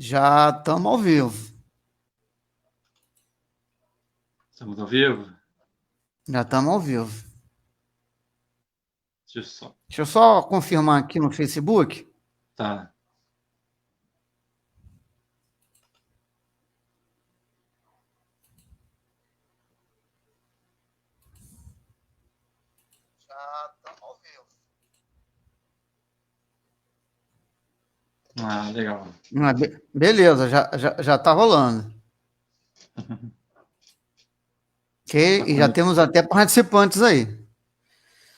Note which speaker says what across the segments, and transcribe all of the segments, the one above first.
Speaker 1: Já estamos ao vivo.
Speaker 2: Estamos ao vivo?
Speaker 1: Já estamos ao vivo.
Speaker 2: Deixa
Speaker 1: eu só confirmar aqui no Facebook.
Speaker 2: Tá.
Speaker 1: Já estamos ao vivo.
Speaker 2: Ah, legal.
Speaker 1: Beleza, já está rolando. Ok, e já temos até participantes aí.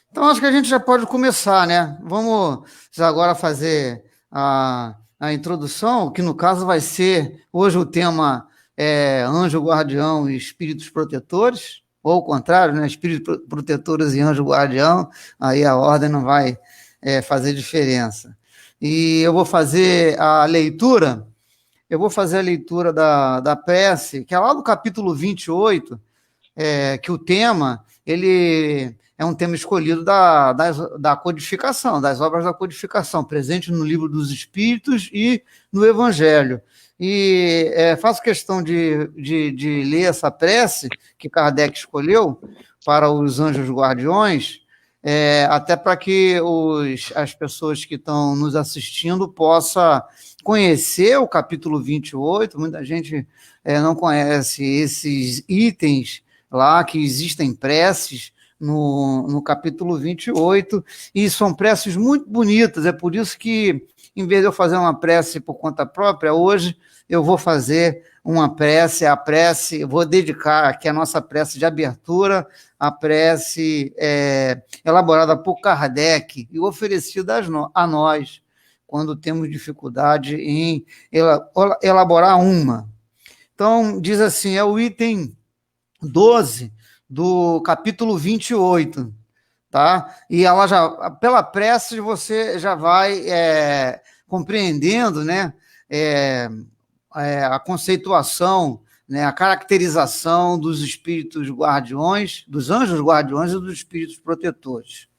Speaker 1: Então, acho que a gente já pode começar, né? Vamos agora fazer a introdução, que no caso vai ser, hoje o tema é anjo guardião e espíritos protetores, ou ao contrário, né? Espíritos protetores e anjo guardião, aí a ordem não vai fazer diferença. E eu vou fazer a leitura, da prece, que é lá do capítulo 28, que o tema, ele é um tema escolhido da codificação, das obras da codificação, presente no Livro dos Espíritos e no Evangelho. E faço questão de ler essa prece que Kardec escolheu para os anjos guardiões, até para que as pessoas que estão nos assistindo possam conhecer o capítulo 28. Muita gente não conhece esses itens lá, que existem preces no capítulo 28, e são preces muito bonitas. É por isso que, em vez de eu fazer uma prece por conta própria, hoje eu vou fazer uma prece, vou dedicar aqui a nossa prece de abertura, a prece elaborada por Kardec e oferecida a nós, quando temos dificuldade em elaborar uma. Então, diz assim, é o item 12 do capítulo 28, tá? E ela pela prece, você já vai compreendendo, né, a conceituação, né, a caracterização dos espíritos guardiões, dos anjos guardiões e dos espíritos protetores.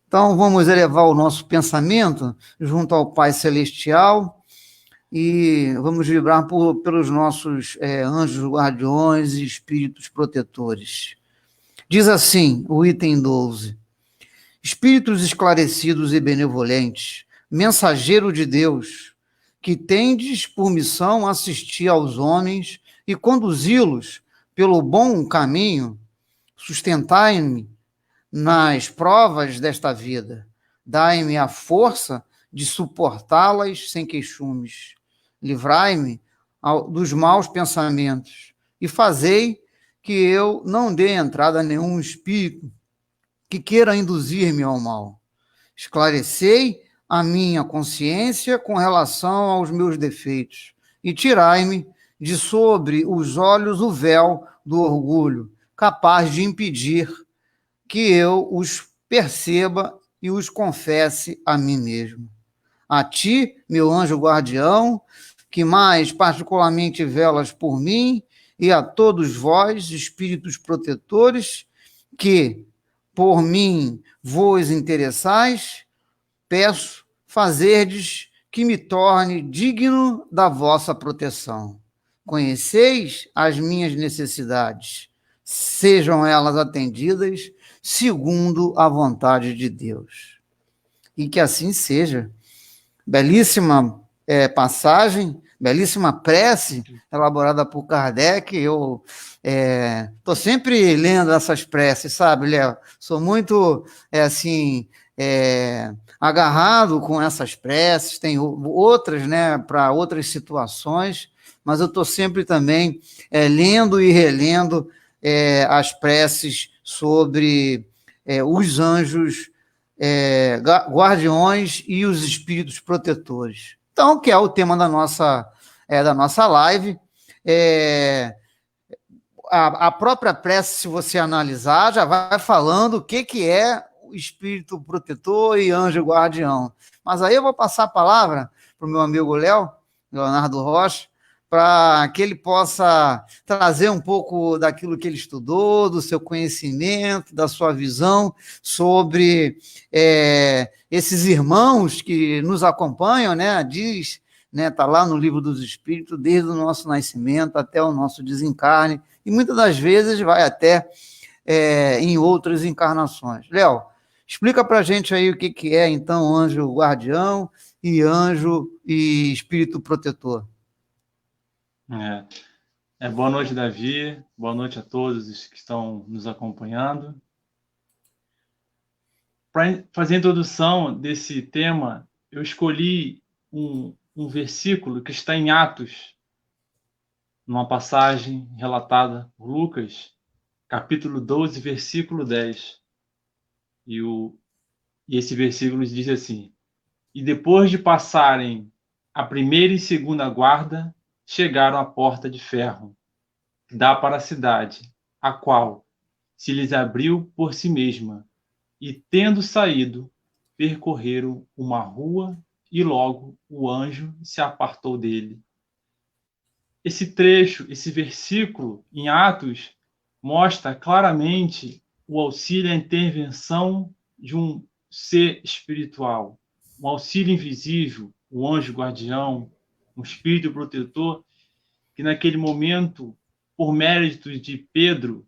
Speaker 1: Então, vamos elevar o nosso pensamento junto ao Pai Celestial, e vamos vibrar pelos nossos anjos guardiões e espíritos protetores. Diz assim, o item 12: espíritos esclarecidos e benevolentes, mensageiro de Deus, que tendes por missão assistir aos homens e conduzi-los pelo bom caminho, sustentai-me nas provas desta vida, dai-me a força de suportá-las sem queixumes. Livrai-me dos maus pensamentos e fazei que eu não dê entrada a nenhum espírito que queira induzir-me ao mal. Esclarecei a minha consciência com relação aos meus defeitos e tirai-me de sobre os olhos o véu do orgulho, capaz de impedir que eu os perceba e os confesse a mim mesmo. A ti, meu anjo guardião, que mais particularmente velas por mim, e a todos vós, espíritos protetores, que por mim vos interessais, peço fazerdes que me torne digno da vossa proteção. Conheceis as minhas necessidades, sejam elas atendidas segundo a vontade de Deus. E que assim seja. Belíssima passagem, belíssima prece elaborada por Kardec. Eu estou sempre lendo essas preces, sabe, Léo? Sou muito, agarrado com essas preces. Tem outras, né, para outras situações, mas eu estou sempre também lendo e relendo as preces sobre os anjos guardiões e os espíritos protetores. Então, que é o tema da nossa live. A própria prece, se você analisar, já vai falando o que é o espírito protetor e anjo guardião. Mas aí eu vou passar a palavra para o meu amigo Leonardo Rocha, para que ele possa trazer um pouco daquilo que ele estudou, do seu conhecimento, da sua visão sobre esses irmãos que nos acompanham, né? Diz, né? Está lá no livro dos Espíritos, desde o nosso nascimento até o nosso desencarne, e muitas das vezes vai até em outras encarnações. Léo, explica para a gente aí o que é, então, anjo guardião e anjo e espírito protetor.
Speaker 2: Boa noite, Davi. Boa noite a todos os que estão nos acompanhando. Para fazer a introdução desse tema, eu escolhi um versículo que está em Atos, numa passagem relatada por Lucas, capítulo 12, versículo 10. E esse versículo diz assim: E depois de passarem a primeira e segunda guarda, chegaram à porta de ferro, que dá para a cidade, a qual se lhes abriu por si mesma, e tendo saído, percorreram uma rua, e logo o anjo se apartou dele. Esse trecho, esse versículo em Atos, mostra claramente o auxílio e a intervenção de um ser espiritual, um auxílio invisível, um anjo guardião, um espírito protetor, que naquele momento, por mérito de Pedro,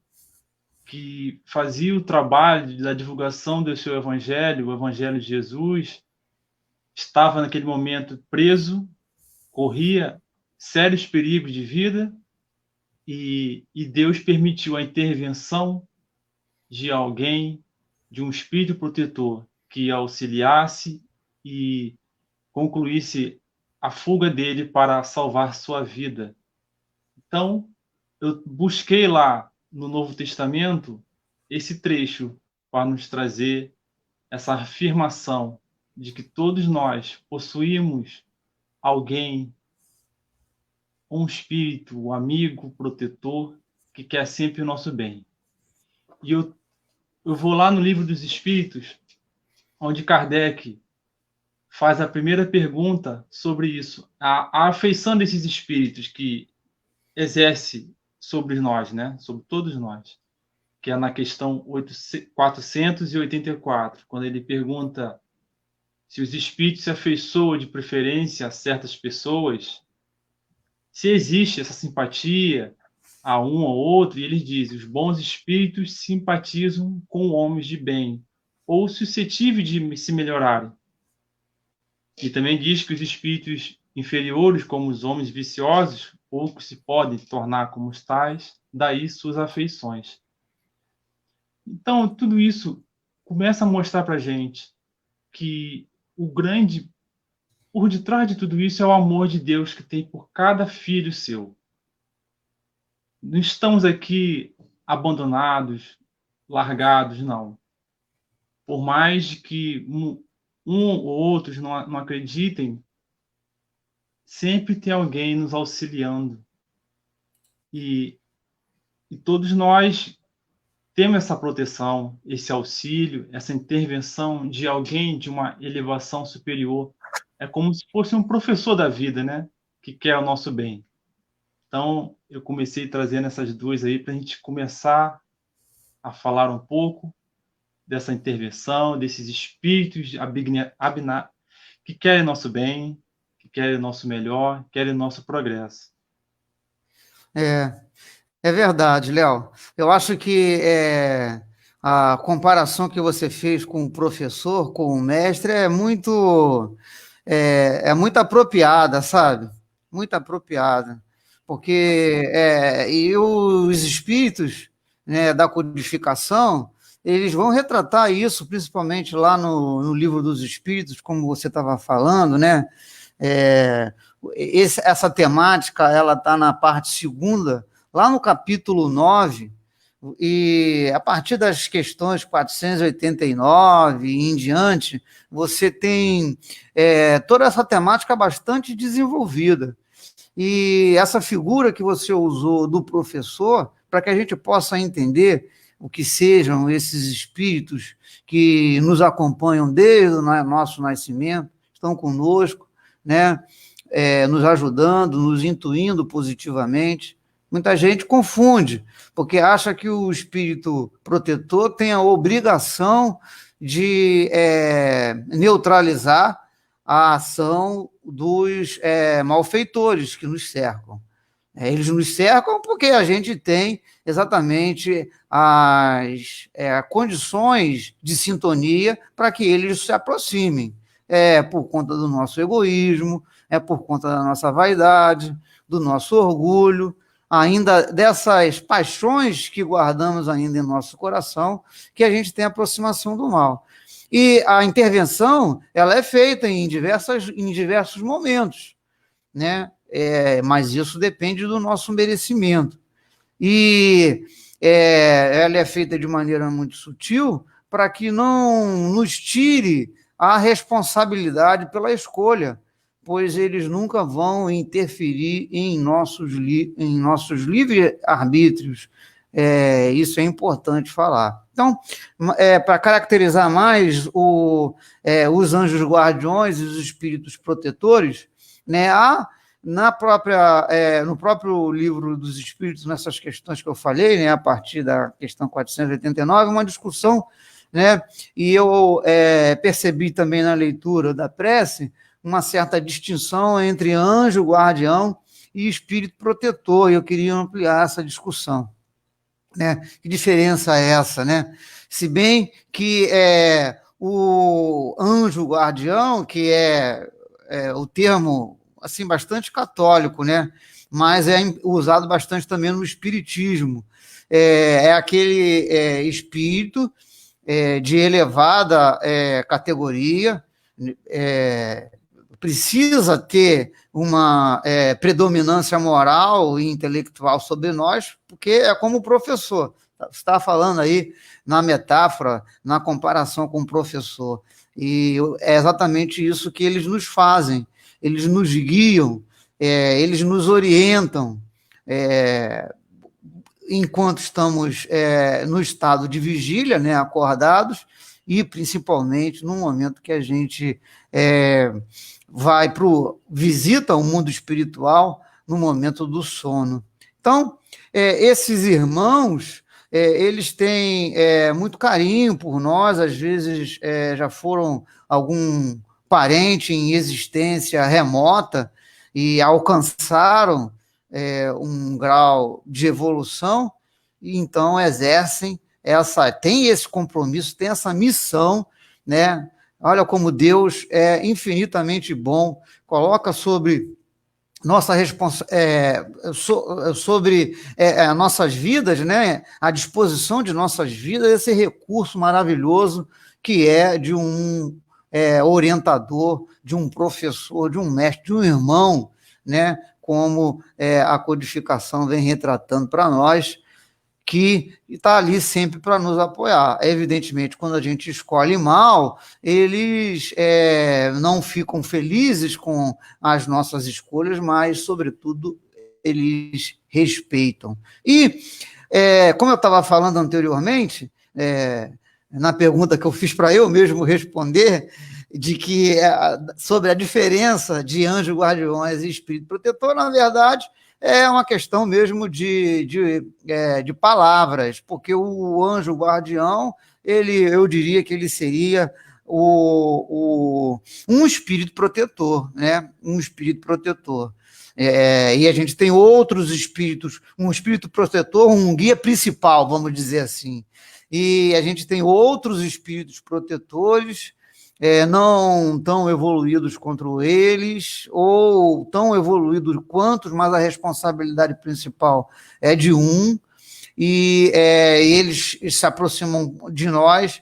Speaker 2: que fazia o trabalho da divulgação do seu evangelho, o evangelho de Jesus, estava naquele momento preso, corria sérios perigos de vida, e Deus permitiu a intervenção de alguém, de um espírito protetor, que auxiliasse e concluísse a fuga dele para salvar sua vida. Então, eu busquei lá no Novo Testamento esse trecho para nos trazer essa afirmação de que todos nós possuímos alguém, um espírito, um amigo, protetor, que quer sempre o nosso bem. E eu vou lá no Livro dos Espíritos, onde Kardec faz a primeira pergunta sobre isso, a afeição desses espíritos que exerce sobre nós, né? Sobre todos nós, que é na questão 484, quando ele pergunta se os espíritos se afeiçoam de preferência a certas pessoas, se existe essa simpatia a um ou outro, e ele diz: os bons espíritos simpatizam com homens de bem, ou suscetíveis de se melhorarem. E também diz que os espíritos inferiores, como os homens viciosos, poucos se podem tornar como os tais, daí suas afeições. Então, tudo isso começa a mostrar para a gente que por detrás de tudo isso é o amor de Deus que tem por cada filho seu. Não estamos aqui abandonados, largados, não. Por mais que um ou outros não acreditem, sempre tem alguém nos auxiliando. E todos nós temos essa proteção, esse auxílio, essa intervenção de alguém de uma elevação superior. É como se fosse um professor da vida, né? Que quer o nosso bem. Então, eu comecei trazendo essas duas aí para a gente começar a falar um pouco dessa intervenção, desses espíritos que querem nosso bem, que querem o nosso melhor, querem o nosso progresso.
Speaker 1: É verdade, Léo. Eu acho que a comparação que você fez com o professor, com o mestre, é muito apropriada, sabe? Muito apropriada. Porque e os espíritos, né, da codificação, eles vão retratar isso, principalmente lá no Livro dos Espíritos, como você estava falando, né? Essa temática, ela está na parte segunda, lá no capítulo 9, e a partir das questões 489 e em diante, você tem toda essa temática bastante desenvolvida. E essa figura que você usou do professor, para que a gente possa entender o que sejam esses espíritos que nos acompanham desde o nosso nascimento, estão conosco, né? Nos ajudando, nos intuindo positivamente. Muita gente confunde, porque acha que o espírito protetor tem a obrigação de neutralizar a ação dos malfeitores que nos cercam. Eles nos cercam porque a gente tem exatamente as condições de sintonia para que eles se aproximem. É por conta do nosso egoísmo, é por conta da nossa vaidade, do nosso orgulho, ainda dessas paixões que guardamos ainda em nosso coração, que a gente tem a aproximação do mal. E a intervenção, ela é feita em diversos momentos, né? Mas isso depende do nosso merecimento. E ela é feita de maneira muito sutil para que não nos tire a responsabilidade pela escolha, pois eles nunca vão interferir em nossos livre-arbítrios. Isso é importante falar. Então, para caracterizar mais os anjos guardiões e os espíritos protetores, né, no próprio livro dos Espíritos, nessas questões que eu falei, né, a partir da questão 489, uma discussão, né, e eu percebi também na leitura da prece uma certa distinção entre anjo guardião e espírito protetor, e eu queria ampliar essa discussão. Né? Que diferença é essa, né? Se bem que o anjo guardião, que é o termo assim bastante católico, né? Mas é usado bastante também no espiritismo. É aquele espírito de elevada categoria, precisa ter uma predominância moral e intelectual sobre nós, porque é como o professor. Você está falando aí na metáfora, na comparação com o professor. E é exatamente isso que eles nos fazem. Eles nos guiam, eles nos orientam, enquanto estamos no estado de vigília, né, acordados, e principalmente no momento que a gente visita o mundo espiritual no momento do sono. Então, esses irmãos, eles têm muito carinho por nós, às vezes já foram algum parente em existência remota e alcançaram um grau de evolução, e então exercem tem esse compromisso, tem essa missão, né? Olha como Deus é infinitamente bom, coloca sobre nossa sobre nossas vidas, né? À disposição de nossas vidas, esse recurso maravilhoso que é de um orientador, de um professor, de um mestre, de um irmão, né? Como a codificação vem retratando para nós, que está ali sempre para nos apoiar. Evidentemente, quando a gente escolhe mal, eles não ficam felizes com as nossas escolhas, mas, sobretudo, eles respeitam. E, como eu estava falando anteriormente, na pergunta que eu fiz para eu mesmo responder, de que sobre a diferença de anjos guardiões e espírito protetor, na verdade, é uma questão mesmo de palavras, porque o anjo guardião, eu diria que ele seria um espírito protetor, né? Um espírito protetor. E a gente tem outros espíritos, um espírito protetor, um guia principal, vamos dizer assim. E a gente tem outros espíritos protetores, não tão evoluídos quanto eles, ou tão evoluídos quantos, mas a responsabilidade principal é de um, e eles se aproximam de nós,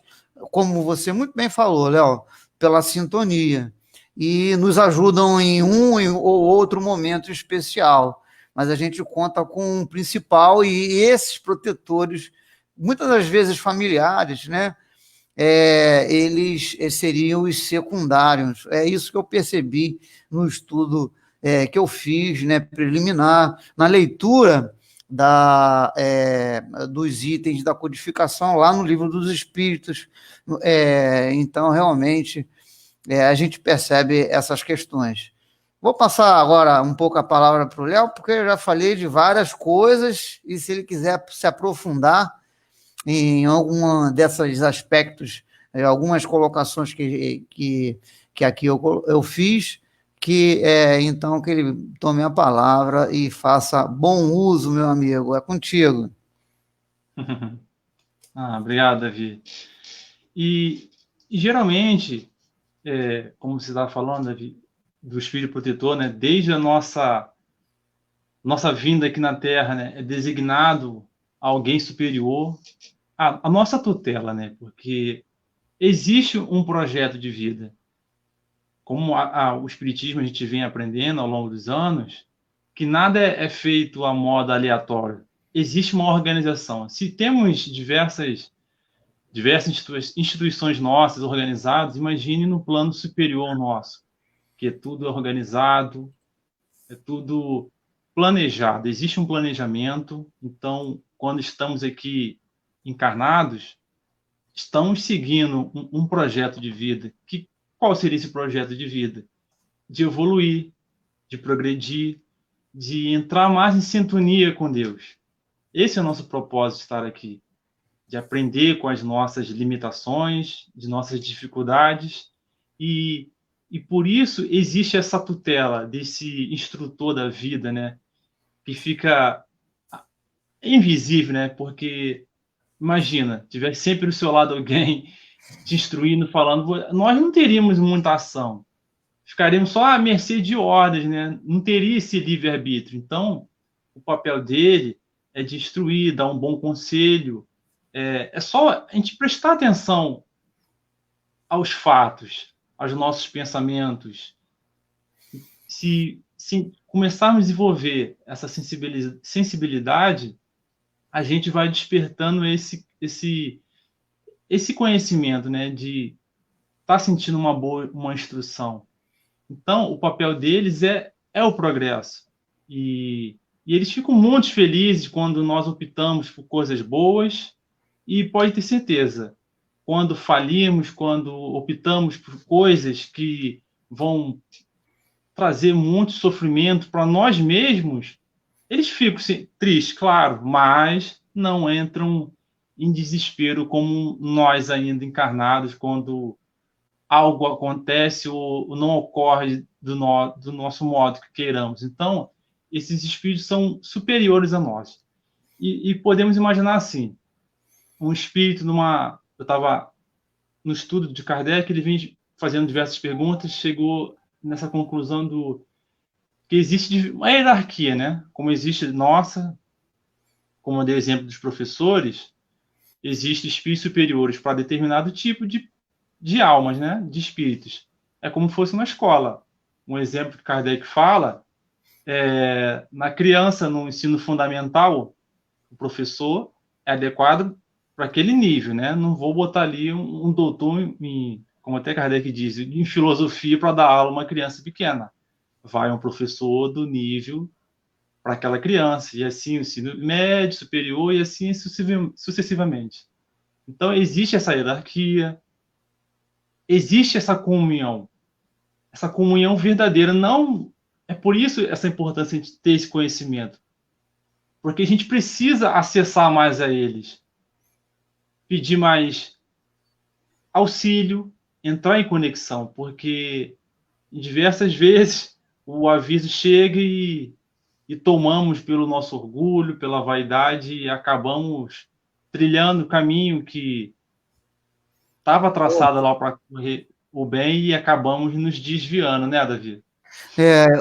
Speaker 1: como você muito bem falou, Léo, pela sintonia, e nos ajudam em um ou outro momento especial, mas a gente conta com um principal, e esses protetores, muitas das vezes familiares, né? Eles seriam os secundários. É isso que eu percebi no estudo que eu fiz, né, preliminar, na leitura dos itens da codificação lá no Livro dos Espíritos. Então, realmente, a gente percebe essas questões. Vou passar agora um pouco a palavra para o Léo, porque eu já falei de várias coisas, e se ele quiser se aprofundar em algum desses aspectos, algumas colocações que aqui eu fiz, que então que ele tome a palavra e faça bom uso, meu amigo. É contigo.
Speaker 2: Obrigado, Davi. E geralmente, como você estava falando, Davi, do Espírito Protetor, né, desde a nossa vinda aqui na Terra, né, é designado alguém superior à nossa tutela, né, porque existe um projeto de vida. Como o Espiritismo a gente vem aprendendo ao longo dos anos, que nada é feito a modo aleatório. Existe uma organização. Se temos diversas instituições nossas organizadas, imagine no plano superior nosso, que é tudo organizado, é tudo planejado. Existe um planejamento. Então, quando estamos aqui encarnados, estamos seguindo um projeto de vida. Qual seria esse projeto de vida? De evoluir, de progredir, de entrar mais em sintonia com Deus. Esse é o nosso propósito de estar aqui, de aprender com as nossas limitações, de nossas dificuldades, e por isso existe essa tutela desse instrutor da vida, né, que fica invisível, né, porque imagina, tiver sempre do seu lado alguém te instruindo, falando, nós não teríamos muita ação, ficaríamos só à mercê de ordens, né? Não teria esse livre-arbítrio. Então, o papel dele é de instruir, dar um bom conselho. É só a gente prestar atenção aos fatos, aos nossos pensamentos. Se começarmos a desenvolver essa sensibilidade, a gente vai despertando esse conhecimento, né? De estar sentindo uma instrução. Então, o papel deles é o progresso. E eles ficam muito felizes quando nós optamos por coisas boas, e pode ter certeza, quando falimos, quando optamos por coisas que vão trazer muito sofrimento para nós mesmos, eles ficam tristes, claro, mas não entram em desespero como nós ainda encarnados, quando algo acontece ou não ocorre do nosso modo que queiramos. Então, esses espíritos são superiores a nós. E podemos imaginar assim, um espírito eu estava no estudo de Kardec, ele vinha fazendo diversas perguntas, chegou nessa conclusão que existe uma hierarquia, né? Como existe nossa, como eu dei o exemplo dos professores, existem espíritos superiores para determinado tipo de almas, né? De espíritos. É como se fosse uma escola. Um exemplo que Kardec fala na criança, no ensino fundamental, o professor é adequado para aquele nível, né? Não vou botar ali um doutor, como até Kardec diz, em filosofia para dar aula a uma criança pequena. Vai um professor do nível para aquela criança, e assim o ensino médio, superior, e assim sucessivamente. Então, existe essa hierarquia, existe essa comunhão verdadeira. Não é por isso essa importância de ter esse conhecimento, porque a gente precisa acessar mais a eles, pedir mais auxílio, entrar em conexão, porque diversas vezes o aviso chega e tomamos pelo nosso orgulho, pela vaidade, e acabamos trilhando o caminho que estava traçado lá para correr o bem e acabamos nos desviando, né, Davi?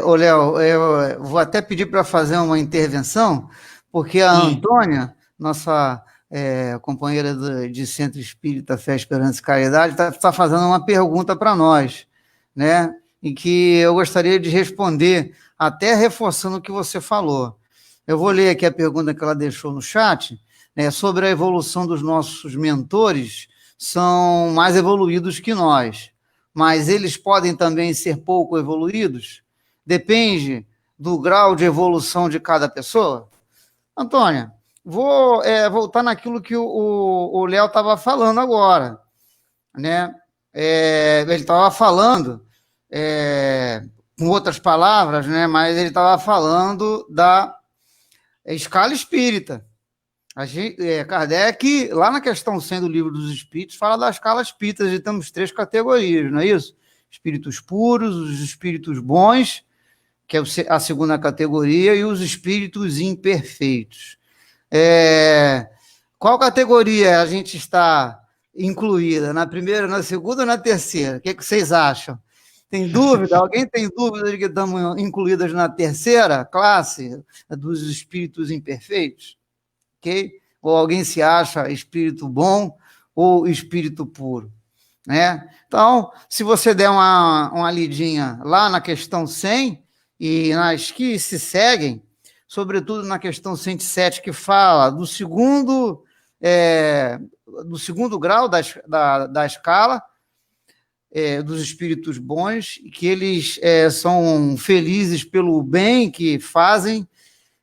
Speaker 1: Ô, Léo, eu vou até pedir para fazer uma intervenção, porque a
Speaker 2: Sim.
Speaker 1: Antônia, nossa companheira de Centro Espírita Fé, Esperança e Caridade, está fazendo uma pergunta para nós, né? Em que eu gostaria de responder, até reforçando o que você falou. Eu vou ler aqui a pergunta que ela deixou no chat, né, sobre a evolução dos nossos mentores, são mais evoluídos que nós, mas eles podem também ser pouco evoluídos? Depende do grau de evolução de cada pessoa? Antônia, vou voltar naquilo que o Léo estava falando agora, né? Ele estava falando, com outras palavras, né? Mas ele estava falando da escala espírita. Kardec, lá na questão 100 do Livro dos Espíritos, fala da escala espírita, e temos 3 categorias, não é isso? espíritos puros, os espíritos bons, que é a segunda categoria, e os espíritos imperfeitos. Qual categoria a gente está incluída? Na primeira, na segunda ou na terceira? O que vocês acham? Tem dúvida? Alguém tem dúvida de que estamos incluídas na terceira classe dos espíritos imperfeitos? Ok? Ou alguém se acha espírito bom ou espírito puro? Né? Então, se você der uma lidinha lá na questão 100 e nas que se seguem, sobretudo na questão 107, que fala do segundo grau da escala, dos espíritos bons, que eles são felizes pelo bem que fazem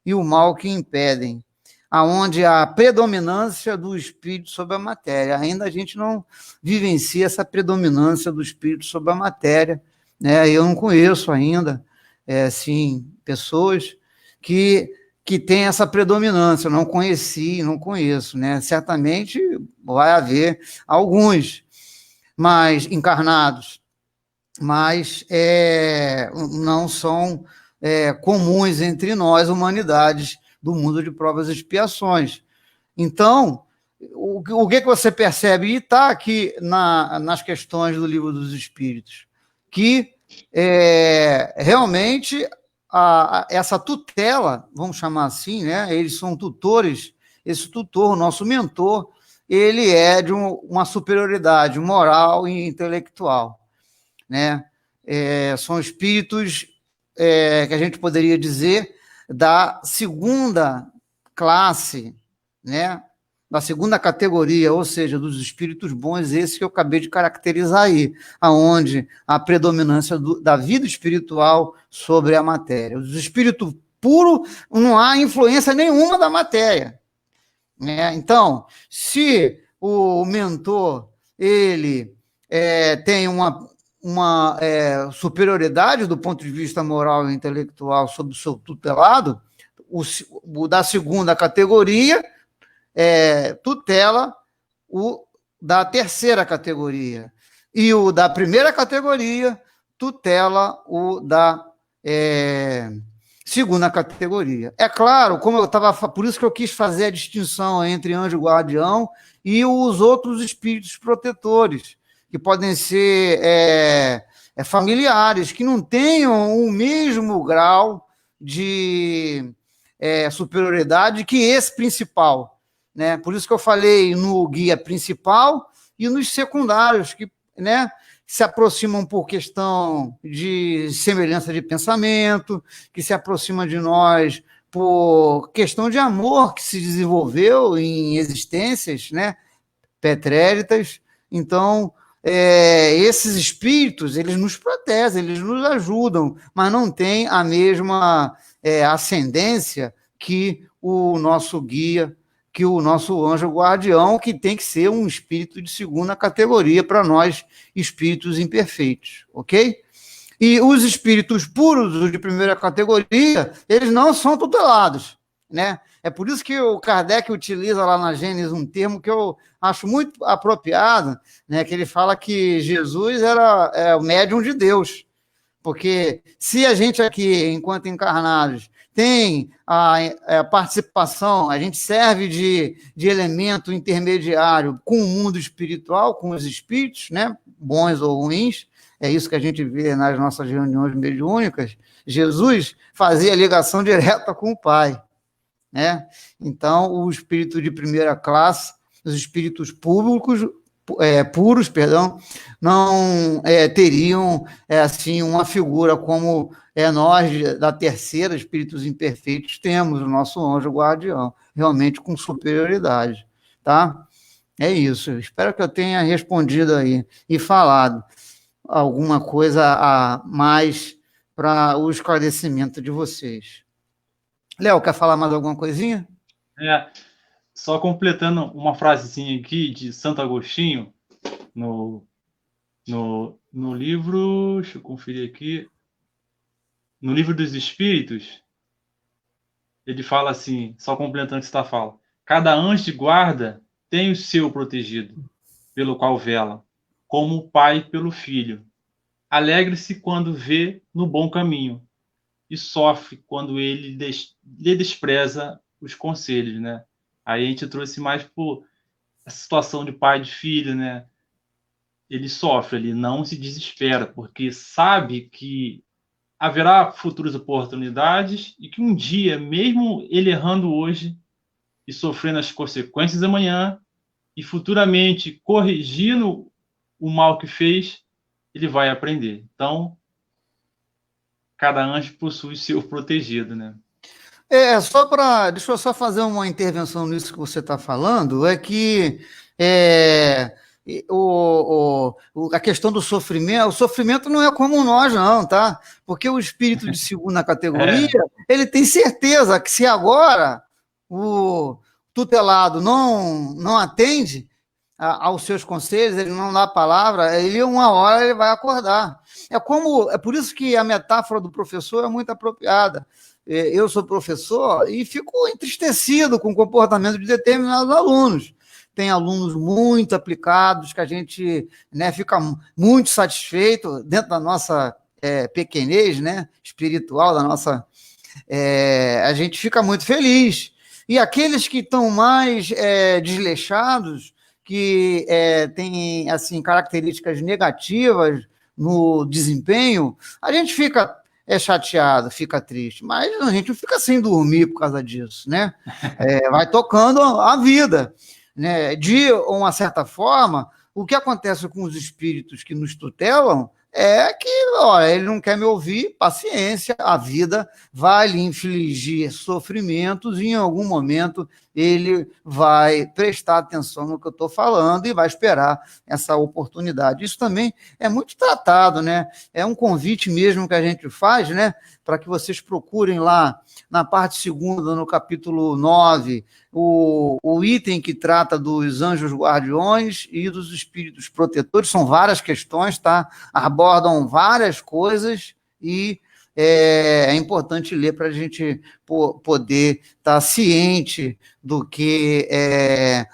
Speaker 1: e o mal que impedem, aonde a predominância do espírito sobre a matéria. Ainda a gente não vivencia essa predominância do espírito sobre a matéria, né? Eu não conheço ainda, sim, pessoas que têm essa predominância. Eu não conheci, não conheço, né? Certamente vai haver alguns mais encarnados, mas não são comuns entre nós, humanidades, do mundo de provas e expiações. Então, o que você percebe? E está aqui nas questões do Livro dos Espíritos, que realmente essa tutela, vamos chamar assim, né? Eles são tutores, esse tutor, o nosso mentor, ele é de uma superioridade moral e intelectual, né? São espíritos que a gente poderia dizer da segunda classe, né? Da segunda categoria, ou seja, dos espíritos bons, esse que eu acabei de caracterizar aí, aonde a predominância da vida espiritual sobre a matéria. Os espíritos puros, não há influência nenhuma da matéria, né? Então, se o mentor ele tem uma superioridade do ponto de vista moral e intelectual sobre o seu tutelado, o da segunda categoria tutela o da terceira categoria, e o da primeira categoria tutela o da segunda categoria. É claro, como eu estava, por isso que eu quis fazer a distinção entre anjo guardião e os outros espíritos protetores, que podem ser familiares, que não tenham o mesmo grau de superioridade que esse principal, né? Por isso que eu falei no guia principal e nos secundários, que, né, se aproximam por questão de semelhança de pensamento, que se aproximam de nós por questão de amor que se desenvolveu em existências, né, pretéritas. Então, esses espíritos, eles nos protegem, eles nos ajudam, mas não têm a mesma ascendência que o nosso guia, que o nosso anjo guardião, que tem que ser um espírito de segunda categoria para nós, espíritos imperfeitos, ok? E os espíritos puros, os de primeira categoria, eles não são tutelados, né? É por isso que o Kardec utiliza lá na Gênesis um termo que eu acho muito apropriado, né? Que ele fala que Jesus era o médium de Deus. Porque se a gente aqui, enquanto encarnados, tem a participação, a gente serve de elemento intermediário com o mundo espiritual, com os espíritos, né, bons ou ruins, é isso que a gente vê nas nossas reuniões mediúnicas. Jesus fazia ligação direta com o Pai, né? Então, o espírito de primeira classe, os espíritos puros, perdão, não teriam assim uma figura como nós da terceira, espíritos imperfeitos, temos o nosso anjo guardião, realmente com superioridade, tá? É isso. Espero que eu tenha respondido aí e falado alguma coisa a mais para o esclarecimento de vocês. Léo, quer falar mais alguma coisinha?
Speaker 2: Só completando uma frasezinha aqui de Santo Agostinho, no livro, deixa eu conferir aqui, no Livro dos Espíritos, ele fala assim, só completando o que você está falando: cada anjo de guarda tem o seu protegido, pelo qual vela, como o pai pelo filho. Alegre-se quando vê no bom caminho e sofre quando ele lhe despreza os conselhos, né? Aí a gente trouxe mais por essa situação de pai e de filho, né? Ele sofre, ele não se desespera, porque sabe que haverá futuras oportunidades e que um dia, mesmo ele errando hoje e sofrendo as consequências amanhã, e futuramente corrigindo o mal que fez, ele vai aprender. Então, cada anjo possui seu protegido, né?
Speaker 1: Deixa eu só fazer uma intervenção nisso que você está falando, é que é, a questão do sofrimento, o sofrimento não é como nós, não, tá? Porque o espírito de segunda categoria,
Speaker 2: É,
Speaker 1: ele tem certeza que se agora o tutelado não atende aos seus conselhos, ele não dá a palavra, ele uma hora ele vai acordar. É por isso que a metáfora do professor é muito apropriada. Eu sou professor e fico entristecido com o comportamento de determinados alunos. Tem alunos muito aplicados que a gente, né, fica muito satisfeito dentro da nossa pequenez, né, espiritual, a gente fica muito feliz. E aqueles que estão mais desleixados, que têm assim, características negativas no desempenho, a gente fica chateado, fica triste, mas a gente não fica sem dormir por causa disso, né? Vai tocando a vida, né? De uma certa forma, o que acontece com os espíritos que nos tutelam é que, olha, ele não quer me ouvir, paciência, a vida vai lhe infligir sofrimentos e em algum momento ele vai prestar atenção no que eu estou falando e vai esperar essa oportunidade. Isso também é muito tratado, né? É um convite mesmo que a gente faz, né? Para que vocês procurem lá na parte segunda, no capítulo 9, o item que trata dos anjos guardiões e dos espíritos protetores. São várias questões, tá? Abordam várias coisas e é importante ler para a gente poder estar ciente do que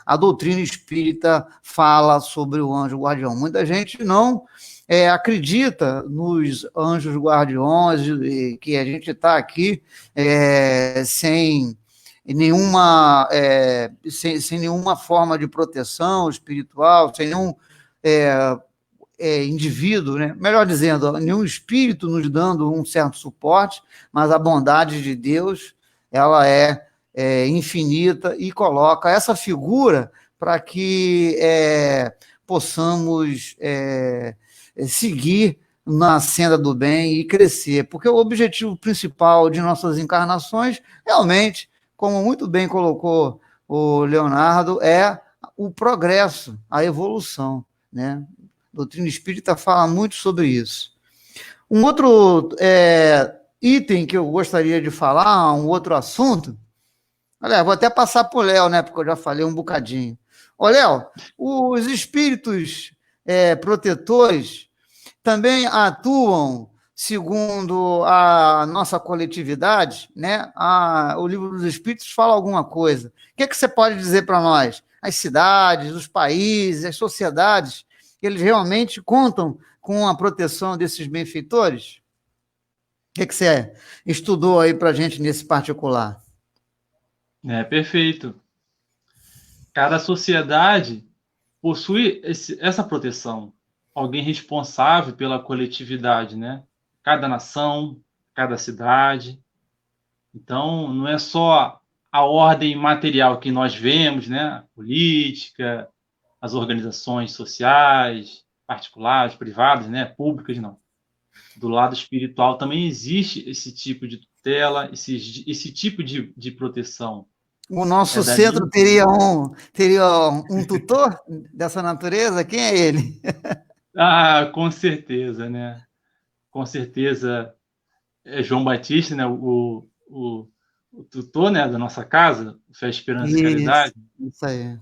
Speaker 1: a doutrina espírita fala sobre o anjo guardião. Muita gente não acredita nos anjos guardiões, que a gente está aqui sem sem nenhuma forma de proteção espiritual, sem nenhum indivíduo, né? Melhor dizendo, nenhum espírito nos dando um certo suporte, mas a bondade de Deus, ela é infinita e coloca essa figura para que possamos seguir na senda do bem e crescer, porque o objetivo principal de nossas encarnações, realmente, como muito bem colocou o Leonardo, é o progresso, a evolução, né? A doutrina espírita fala muito sobre isso. Um outro item que eu gostaria de falar, um outro assunto, olha, vou até passar para o Léo, né, porque eu já falei um bocadinho. Ô, Léo, os espíritos protetores também atuam segundo a nossa coletividade, né? O Livro dos Espíritos fala alguma coisa. O que você pode dizer para nós? As cidades, os países, as sociedades, eles realmente contam com a proteção desses benfeitores? O que você estudou aí para a gente nesse particular?
Speaker 2: Perfeito. Cada sociedade possui essa proteção. Alguém responsável pela coletividade, né? Cada nação, cada cidade. Então, não é só a ordem material que nós vemos, né? A política, as organizações sociais, particulares, privadas, né? Públicas, não. Do lado espiritual também existe esse tipo de tutela, esse tipo de proteção.
Speaker 1: O nosso centro teria um tutor dessa natureza? Quem é ele?
Speaker 2: Com certeza, né? Com certeza é João Batista, né? O tutor, né, da nossa casa, Fé, Esperança e Caridade.
Speaker 1: Isso aí.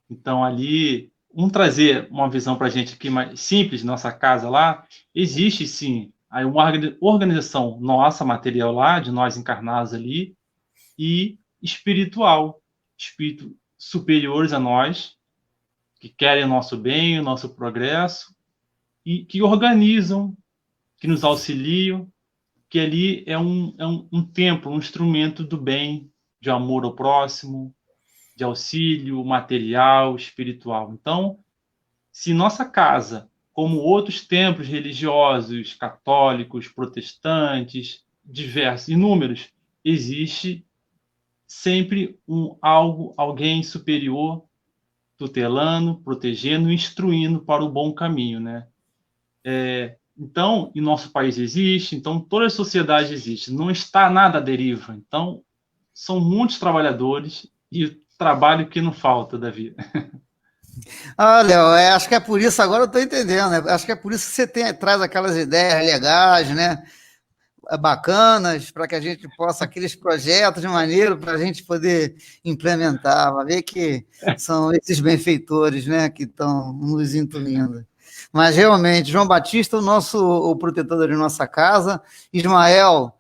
Speaker 2: Então, ali, vamos trazer uma visão para a gente aqui mais simples, nossa casa lá. Existe, sim, aí uma organização nossa, material lá, de nós encarnados ali, e espiritual. Espíritos superiores a nós, que querem o nosso bem, o nosso progresso, e que organizam que nos auxiliam, que ali é um templo, um instrumento do bem, de amor ao próximo, de auxílio material, espiritual. Então, se nossa casa, como outros templos religiosos, católicos, protestantes, diversos, inúmeros, existe sempre alguém superior, tutelando, protegendo, instruindo para o bom caminho, né? Então, em nosso país existe, então toda a sociedade existe, não está nada à deriva. Então, são muitos trabalhadores e trabalho que não falta da vida.
Speaker 1: Ah, Léo, acho que é por isso, agora eu estou entendendo, né? Acho que é por isso que você traz aquelas ideias legais, né? Bacanas, para que a gente possa, aqueles projetos de maneiro para a gente poder implementar, vai ver que são esses benfeitores, né, que estão nos incluindo. Mas realmente, João Batista, o protetor de nossa casa, Ismael,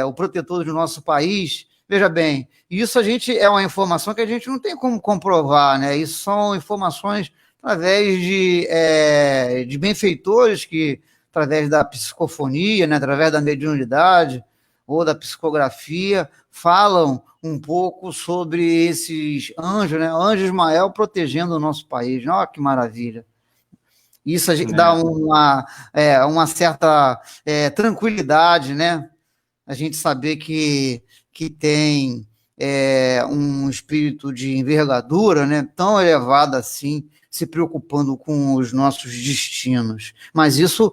Speaker 1: o protetor do nosso país. Veja bem, isso a gente é uma informação que a gente não tem como comprovar, né? Isso são informações através de benfeitores que através da psicofonia, né, através da mediunidade ou da psicografia, falam um pouco sobre esses anjos, né? Anjo Ismael protegendo o nosso país. Olha que maravilha. Isso a gente dá uma certa tranquilidade, né? A gente saber que tem um espírito de envergadura, né, tão elevado assim, se preocupando com os nossos destinos. Mas isso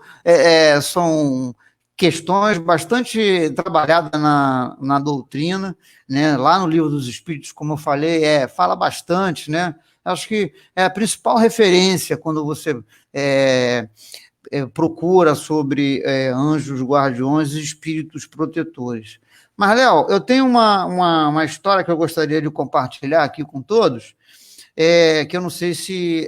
Speaker 1: são questões bastante trabalhadas na doutrina, né? Lá no Livro dos Espíritos, como eu falei, fala bastante, né? Acho que é a principal referência quando você procura sobre anjos guardiões e espíritos protetores. Mas, Léo, eu tenho uma história que eu gostaria de compartilhar aqui com todos, que eu não sei se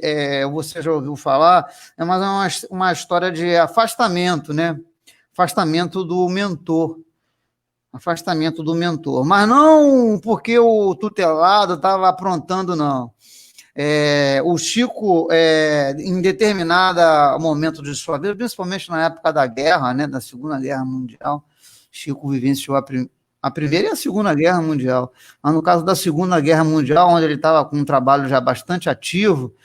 Speaker 1: você já ouviu falar, mas é uma história de afastamento, né? Afastamento do mentor. Afastamento do mentor. Mas não porque o tutelado estava aprontando, não. O Chico, em determinado momento de sua vida, principalmente na época da guerra, né, da Segunda Guerra Mundial, Chico vivenciou a Primeira e a Segunda Guerra Mundial. Mas no caso da Segunda Guerra Mundial, onde ele estava com um trabalho já bastante ativo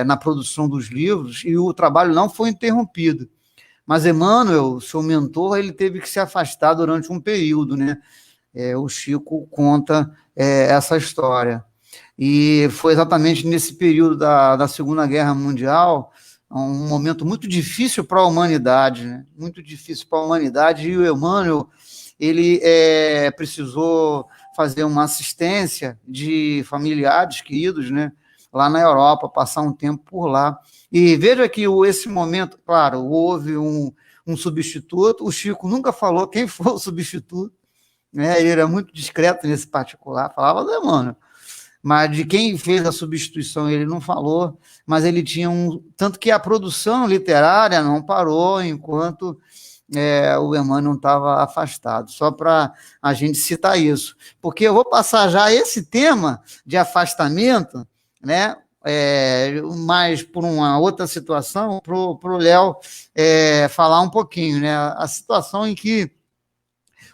Speaker 1: na produção dos livros, e o trabalho não foi interrompido. Mas Emmanuel, seu mentor, ele teve que se afastar durante um período, né? O Chico conta essa história. E foi exatamente nesse período da Segunda Guerra Mundial, um momento muito difícil para a humanidade, né? Muito difícil para a humanidade, e o Emmanuel, ele precisou fazer uma assistência de familiares queridos, né? Lá na Europa, passar um tempo por lá. E veja que esse momento, claro, houve um substituto, o Chico nunca falou quem foi o substituto, né? Ele era muito discreto nesse particular, falava do Emmanuel. Mas de quem fez a substituição ele não falou, mas ele tinha tanto que a produção literária não parou enquanto o Emmanuel estava afastado, só para a gente citar isso, porque eu vou passar já esse tema de afastamento, né, mas por uma outra situação, para o Léo falar um pouquinho, né, a situação em que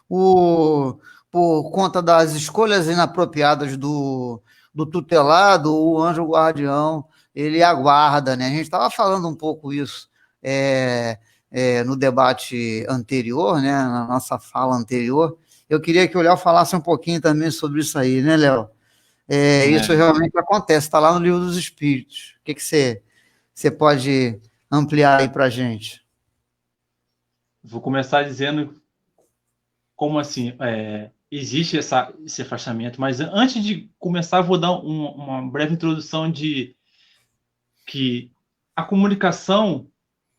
Speaker 1: por conta das escolhas inapropriadas do tutelado, o anjo guardião, ele aguarda, né? A gente estava falando um pouco isso no debate anterior, né? Na nossa fala anterior. Eu queria que o Léo falasse um pouquinho também sobre isso aí, né, Léo? Isso realmente acontece, está lá no Livro dos Espíritos. O que você pode ampliar aí para a gente?
Speaker 2: Vou começar dizendo como assim existe esse afastamento, mas antes de começar, vou dar uma breve introdução de que a comunicação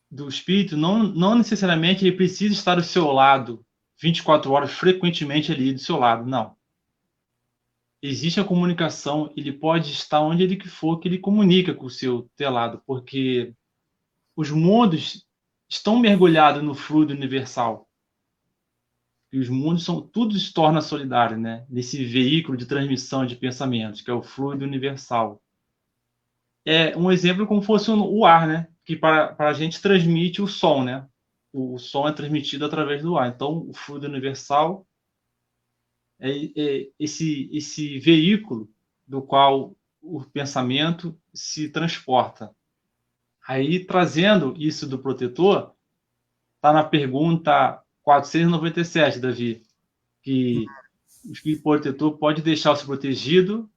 Speaker 2: do espírito não necessariamente ele precisa estar do seu lado 24 horas, frequentemente ali do seu lado, não. Existe a comunicação, ele pode estar onde ele for que ele comunica com o seu telado, porque os mundos estão mergulhados no fluido universal. E os mundos tudo se torna solidário, né? Nesse veículo de transmissão de pensamentos, que é o fluido universal. É um exemplo como fosse o ar, né? Que para a gente transmite o som, né? o som é transmitido através do ar. Então, o fluido universal é esse veículo do qual o pensamento se transporta. Aí, trazendo isso do protetor, está na pergunta 497, Davi, que o espírito protetor pode deixar-se protegido,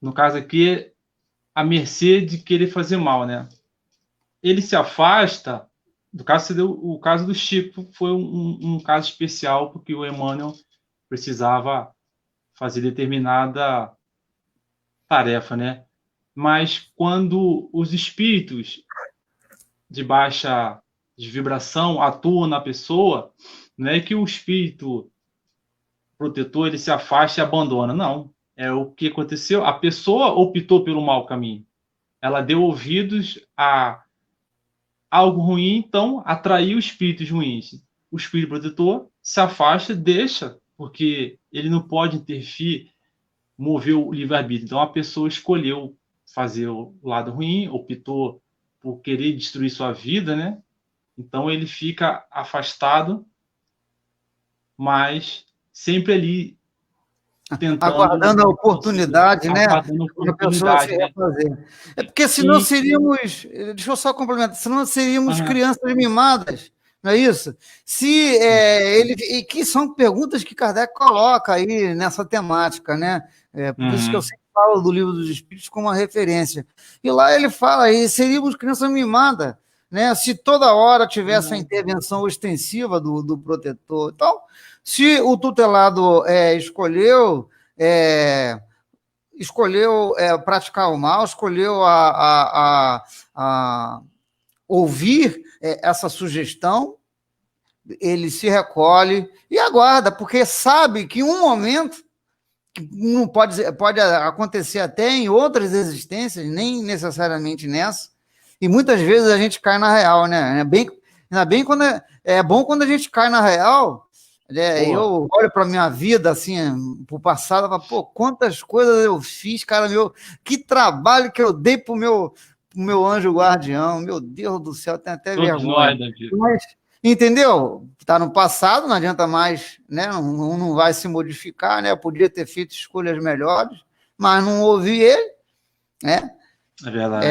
Speaker 2: no caso aqui, à mercê de querer fazer mal, né? Ele se afasta, no caso, o caso do Chico foi um caso especial, porque o Emmanuel precisava fazer determinada tarefa, né? Mas quando os espíritos de vibração atuam na pessoa, não é que o espírito protetor ele se afasta e abandona, não. É o que aconteceu. A pessoa optou pelo mau caminho. Ela deu ouvidos a algo ruim, então atraiu espíritos ruins. O espírito protetor se afasta, deixa, porque ele não pode interferir, mover o livre-arbítrio. Então a pessoa escolheu fazer o lado ruim, optou por querer destruir sua vida, né? Então ele fica afastado, mas sempre ali tentando...
Speaker 1: Aguardando a oportunidade, né?
Speaker 2: Aguardando a oportunidade, né?
Speaker 1: Fazer. É porque senão seríamos... Deixa eu só complementar. Senão seríamos crianças mimadas, não é isso? E que são perguntas que Kardec coloca aí nessa temática, né? Por isso que eu sempre falo do Livro dos Espíritos como uma referência. E lá ele fala aí, seríamos crianças mimadas, né? Se toda hora tivesse a intervenção ostensiva do protetor. Então, se o tutelado escolheu praticar o mal, escolheu ouvir essa sugestão, ele se recolhe e aguarda, porque sabe que um momento que não pode acontecer até em outras existências, nem necessariamente nessa, e muitas vezes a gente cai na real, né? Ainda bem quando é bom quando a gente cai na real. Eu olho para a minha vida, assim, para o passado, e falo, pô, quantas coisas eu fiz, cara, que trabalho que eu dei pro meu anjo guardião, meu Deus do céu, tem até vergonha. Mas, entendeu? Está no passado, não adianta mais, né? Não vai se modificar, né? Eu podia ter feito escolhas melhores, mas não ouvi ele, né?
Speaker 2: É verdade.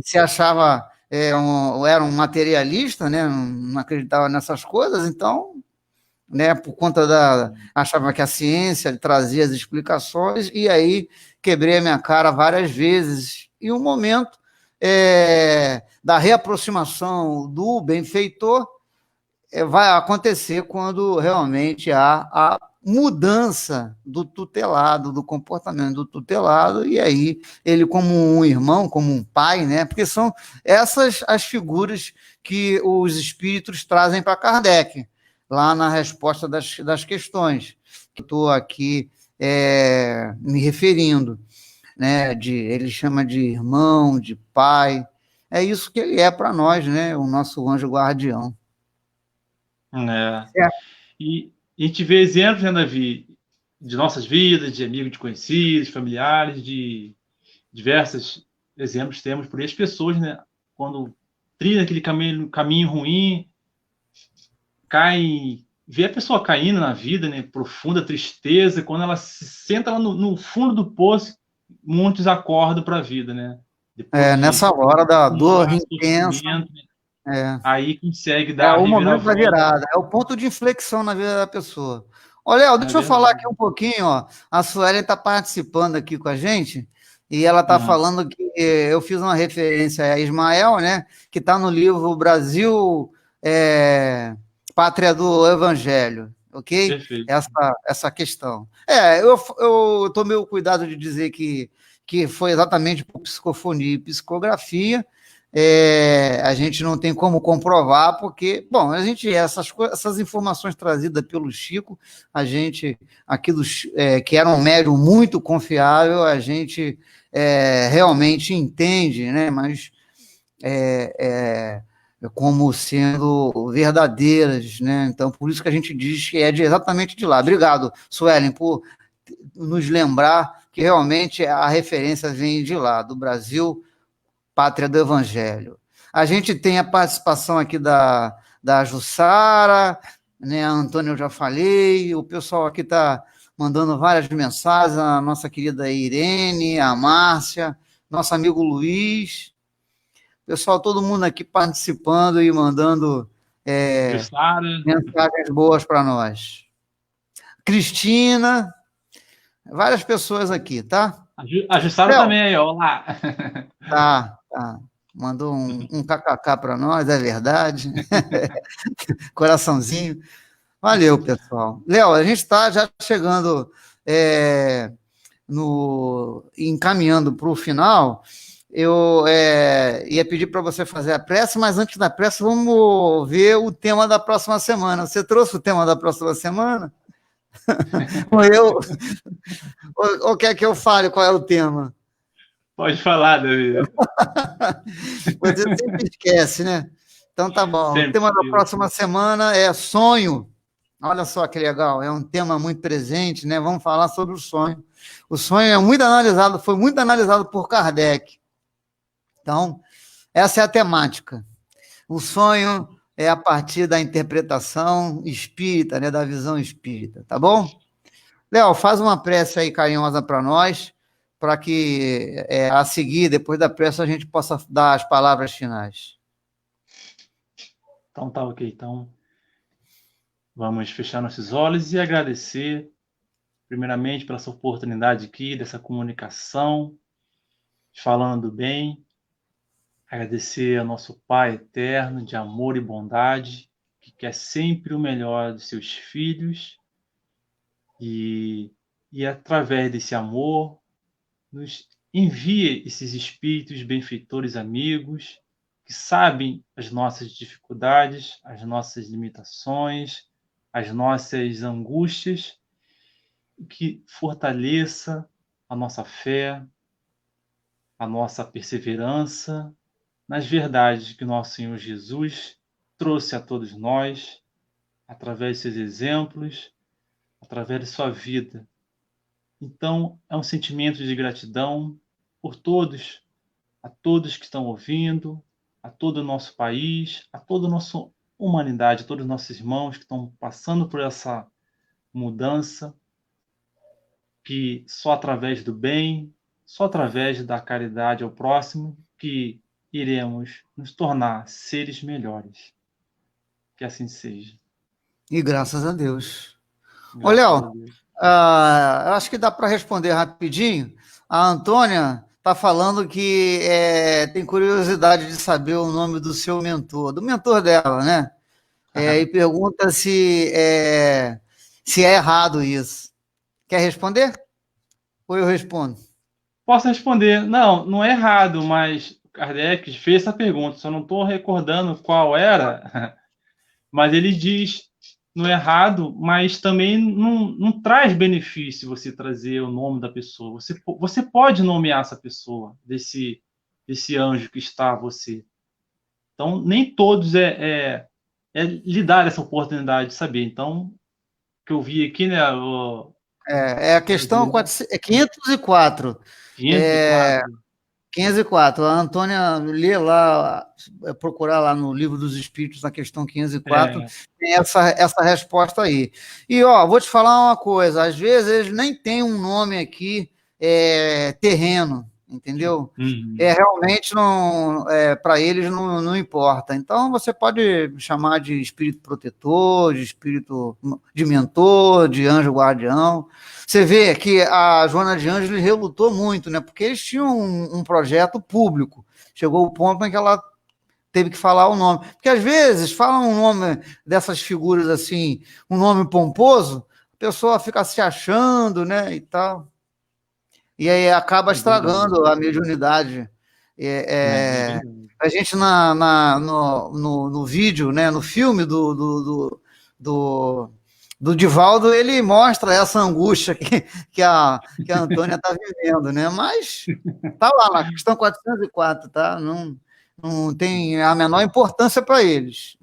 Speaker 1: Se achava, era um materialista, né? Não acreditava nessas coisas, então... Né, por conta achava que a ciência trazia as explicações, e aí quebrei a minha cara várias vezes. E o momento da reaproximação do benfeitor vai acontecer quando realmente há a mudança do tutelado, do comportamento do tutelado, e aí ele como um irmão, como um pai, né? Porque são essas as figuras que os espíritos trazem para Kardec, lá na resposta das questões, que estou aqui me referindo, né? Ele chama de irmão, de pai, é isso que ele é para nós, né? O nosso anjo guardião.
Speaker 2: E a gente vê exemplos, né, Davi, de nossas vidas, de amigos, de conhecidos, familiares, de diversos exemplos temos por aí as pessoas, né? Quando trilha aquele caminho ruim, vê a pessoa caindo na vida, né? Profunda tristeza, quando ela se senta lá no fundo do poço, muitos acordam para a vida, né?
Speaker 1: Nessa hora da dor intensa,
Speaker 2: aí consegue dar
Speaker 1: o momento da virada, é o ponto de inflexão na vida da pessoa. Olha, Léo, deixa eu falar aqui um pouquinho, ó. A Suelen está participando aqui com a gente, e ela está falando que eu fiz uma referência a Ismael, né? Que está no livro Brasil... Pátria do Evangelho, ok?
Speaker 2: Perfeito.
Speaker 1: Essa questão. Eu tomei o cuidado de dizer que foi exatamente por psicofonia e psicografia. A gente não tem como comprovar, porque, bom, essas informações trazidas pelo Chico, a gente, aquilo que era um médium muito confiável, a gente realmente entende, né? Mas como sendo verdadeiras, né? Então, por isso que a gente diz que é exatamente de lá. Obrigado, Suelen, por nos lembrar que realmente a referência vem de lá, do Brasil, Pátria do Evangelho. A gente tem a participação aqui da Jussara, né? A Antônia eu já falei, o pessoal aqui está mandando várias mensagens, a nossa querida Irene, a Márcia, nosso amigo Luiz, pessoal, todo mundo aqui participando e mandando
Speaker 2: Jussara.
Speaker 1: mensagens boas para nós. Cristina, várias pessoas aqui, tá?
Speaker 2: A Jussara também aí, ó lá.
Speaker 1: Tá. Mandou um kkk para nós, é verdade. Coraçãozinho. Valeu, pessoal. Léo, a gente está já chegando encaminhando para o final. Eu ia pedir para você fazer a prece, mas antes da prece, vamos ver o tema da próxima semana. Você trouxe o tema da próxima semana? Ou quer que eu fale qual é o tema?
Speaker 2: Pode falar, Davi.
Speaker 1: Você sempre esquece, né? Então tá bom.
Speaker 2: Sempre.
Speaker 1: O tema da próxima semana é sonho. Olha só que legal, é um tema muito presente, né? Vamos falar sobre o sonho. O sonho é muito analisado, foi muito analisado por Kardec. Então, essa é a temática. O sonho é a partir da interpretação espírita, né? Da visão espírita, tá bom? Léo, faz uma prece aí carinhosa para nós, para que a seguir, depois da prece, a gente possa dar as palavras finais.
Speaker 2: Então tá ok. Então, vamos fechar nossos olhos e agradecer, primeiramente, pela sua oportunidade aqui, dessa comunicação, falando bem. Agradecer ao nosso Pai eterno, de amor e bondade, que quer sempre o melhor dos seus filhos. E através desse amor, nos envia esses espíritos benfeitores amigos, que sabem as nossas dificuldades, as nossas limitações, as nossas angústias, que fortaleça a nossa fé, a nossa perseverança nas verdades que nosso Senhor Jesus trouxe a todos nós, através de seus exemplos, através de sua vida. Então, é um sentimento de gratidão por todos, a todos que estão ouvindo, a todo o nosso país, a toda a nossa humanidade, a todos os nossos irmãos que estão passando por essa mudança, que só através do bem, só através da caridade ao próximo, que iremos nos tornar seres melhores. Que assim seja.
Speaker 1: E graças a Deus. Ô, Léo, eu acho que dá para responder rapidinho. A Antônia está falando que tem curiosidade de saber o nome do seu mentor, do mentor dela, né? E pergunta se é errado isso. Quer responder? Ou eu respondo?
Speaker 2: Posso responder. Não, não é errado, mas Kardec fez essa pergunta, só não estou recordando qual era, mas ele diz, não é errado, mas também não traz benefício você trazer o nome da pessoa. Você pode nomear essa pessoa, desse anjo que está a você. Então, nem todos lhe dar essa oportunidade de saber. Então, o que eu vi aqui, né?
Speaker 1: É a questão 504.
Speaker 2: 504.
Speaker 1: 504. A Antônia lê lá, procurar lá no Livro dos Espíritos, na questão 504, tem essa resposta aí. E, vou te falar uma coisa, às vezes eles nem têm um nome aqui terreno, entendeu?
Speaker 2: Uhum.
Speaker 1: Realmente, para eles não importa. Então, você pode chamar de espírito protetor, de espírito de mentor, de anjo guardião. Você vê que a Joana de Ângeles relutou muito, né? Porque eles tinham um projeto público. Chegou o ponto em que ela teve que falar o nome. Porque às vezes falam um nome dessas figuras assim, um nome pomposo, a pessoa fica se achando, né? E tal. E aí acaba estragando a mediunidade. A gente no vídeo, né? No filme do Divaldo, ele mostra essa angústia que a Antônia está vivendo, né? Mas está lá na questão 404, tá? Não tem a menor importância para eles.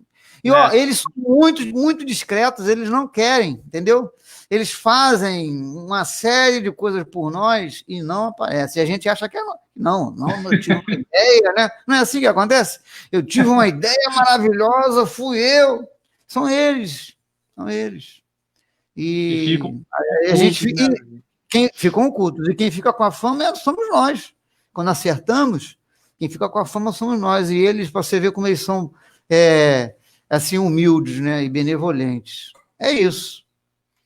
Speaker 1: E, ó,
Speaker 2: né?
Speaker 1: eles são muito, muito discretos, eles não querem, entendeu? Eles fazem uma série de coisas por nós e não aparece. E a gente acha que é. Não, não, eu tive uma ideia, né? Não é assim que acontece? Eu tive uma ideia maravilhosa, fui eu. São eles, são eles.
Speaker 2: E ficam
Speaker 1: E a gente
Speaker 2: ocultos, né?
Speaker 1: quem ficam ocultos. E quem fica com a fama somos nós. Quando acertamos, quem fica com a fama somos nós. E eles, para você ver como eles são é, assim, humildes, né? E benevolentes. É isso.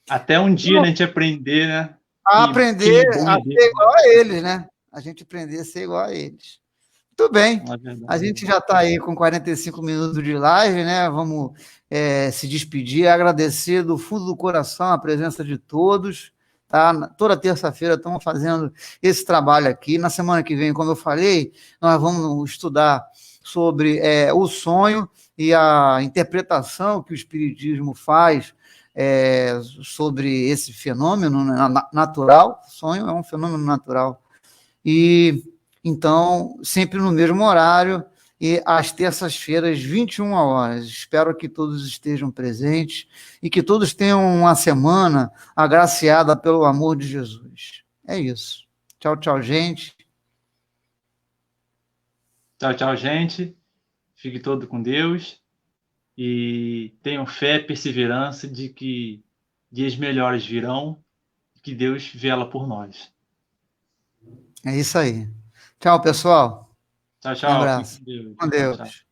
Speaker 2: Até um dia a gente aprender, né?
Speaker 1: A
Speaker 2: Quem
Speaker 1: aprender
Speaker 2: é bom
Speaker 1: a
Speaker 2: é
Speaker 1: ser
Speaker 2: Deus, né?
Speaker 1: igual a eles, né? A gente aprender a ser igual a eles. Muito bem.
Speaker 2: É
Speaker 1: A
Speaker 2: verdade.
Speaker 1: gente já está aí com 45 minutos de live, né? Vamos se despedir, agradecer do fundo do coração a presença de todos. Tá? Toda terça-feira estamos fazendo esse trabalho aqui. Na semana que vem, como eu falei, nós vamos estudar sobre o sonho e a interpretação que o Espiritismo faz sobre esse fenômeno, né, natural. Sonho é um fenômeno natural. E então, sempre no mesmo horário, e às terças-feiras, 21 horas. Espero que todos estejam presentes e que todos tenham uma semana agraciada pelo amor de Jesus. É isso. Tchau, tchau, gente.
Speaker 2: Tchau, tchau, gente. Fique todo com Deus e tenham fé e perseverança de que dias melhores virão e que Deus vela por nós.
Speaker 1: É isso aí. Tchau, pessoal.
Speaker 2: Tchau,
Speaker 1: Um
Speaker 2: tchau. Fique
Speaker 1: abraço.
Speaker 2: com Deus.
Speaker 1: Com
Speaker 2: Tchau, tchau.
Speaker 1: Deus.